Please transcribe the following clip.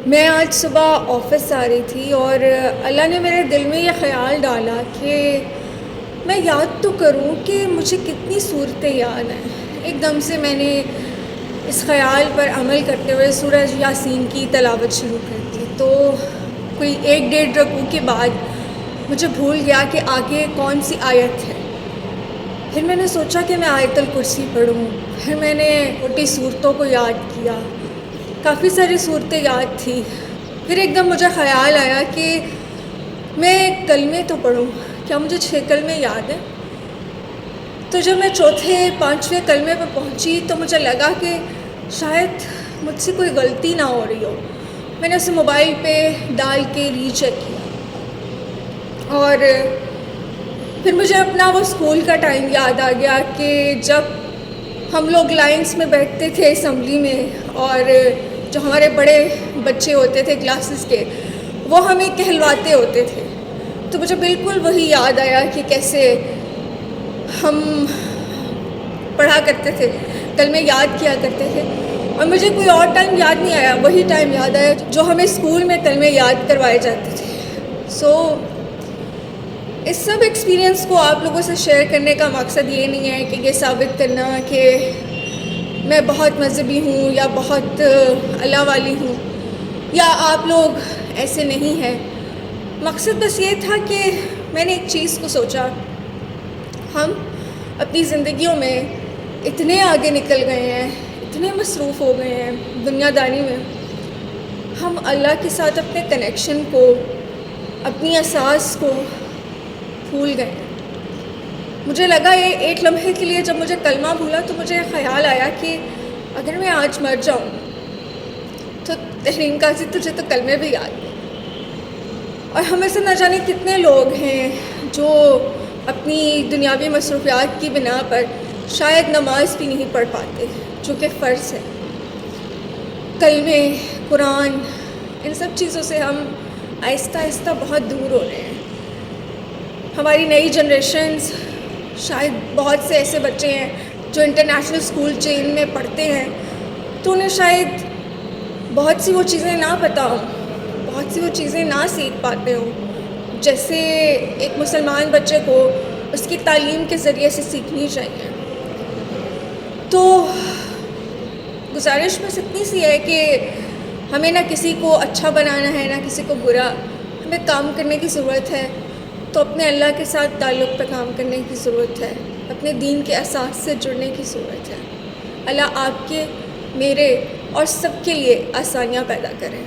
میں آج صبح آفس آ رہی تھی اور اللہ نے میرے دل میں یہ خیال ڈالا کہ میں یاد تو کروں کہ مجھے کتنی صورتیں یاد ہیں۔ ایک دم سے میں نے اس خیال پر عمل کرتے ہوئے سورہ یاسین کی تلاوت شروع کر دی، تو کوئی 1-1.5 رکوع کے بعد مجھے بھول گیا کہ آگے کون سی آیت ہے۔ پھر میں نے سوچا کہ میں آیت الکرسی پڑھوں، پھر میں نے چھوٹی صورتوں کو یاد کیا، کافی ساری صورتیں یاد تھی۔ پھر ایک دم مجھے خیال آیا کہ میں کلمے تو پڑھوں، کیا مجھے 6 کلمے یاد ہیں؟ تو جب میں 4-5ویں کلمے پہ پہنچی تو مجھے لگا کہ شاید مجھ سے کوئی غلطی نہ ہو رہی ہو۔ میں نے اسے موبائل پہ ڈال کے ری چیک کیا، اور پھر مجھے اپنا وہ اسکول کا ٹائم یاد آ گیا کہ جب ہم لوگ لائنس میں بیٹھتے تھے اسمبلی میں، اور جو ہمارے بڑے بچے ہوتے تھے کلاسز کے، وہ ہمیں کہلواتے ہوتے تھے۔ تو مجھے بالکل وہی یاد آیا کہ کیسے ہم پڑھا کرتے تھے، کلمے یاد کیا کرتے تھے، اور مجھے کوئی اور ٹائم یاد نہیں آیا، وہی ٹائم یاد آیا جو ہمیں اسکول میں کلمے یاد کروائے جاتے تھے۔ اس سب ایکسپیرینس کو آپ لوگوں سے شیئر کرنے کا مقصد یہ نہیں ہے کہ یہ ثابت کرنا کہ میں بہت مذہبی ہوں یا بہت اللہ والی ہوں، یا آپ لوگ ایسے نہیں ہیں۔ مقصد بس یہ تھا کہ میں نے ایک چیز کو سوچا، ہم اپنی زندگیوں میں اتنے آگے نکل گئے ہیں، اتنے مصروف ہو گئے ہیں دنیا داری میں، ہم اللہ کے ساتھ اپنے کنیکشن کو، اپنی اساس کو بھول گئے ہیں۔ مجھے لگا یہ ایک لمحے کے لیے جب مجھے کلمہ بھولا تو مجھے خیال آیا کہ اگر میں آج مر جاؤں تو تحریم قاضی تجھے تو کلمے بھی یاد نہیں۔ اور ہمیں سے نہ جانے کتنے لوگ ہیں جو اپنی دنیاوی مصروفیات کی بنا پر شاید نماز بھی نہیں پڑھ پاتے، جو کہ فرض ہے۔ کلمے، قرآن، ان سب چیزوں سے ہم آہستہ آہستہ بہت دور ہو رہے ہیں۔ ہماری نئی جنریشنز، شاید بہت سے ایسے بچے ہیں جو انٹرنیشنل اسکول چین میں پڑھتے ہیں، تو انہیں شاید بہت سی وہ چیزیں نہ پتہ ہوں، بہت سی وہ چیزیں نہ سیکھ پاتے ہوں جیسے ایک مسلمان بچے کو اس کی تعلیم کے ذریعے سے سیکھنی چاہیے۔ تو گزارش بس اتنی سی ہے کہ ہمیں نہ کسی کو اچھا بنانا ہے نہ کسی کو برا، ہمیں کام کرنے کی ضرورت ہے، تو اپنے اللہ کے ساتھ تعلق پہ کام کرنے کی ضرورت ہے، اپنے دین کے اساس سے جڑنے کی ضرورت ہے۔ اللہ آپ کے، میرے اور سب کے لیے آسانیاں پیدا کریں۔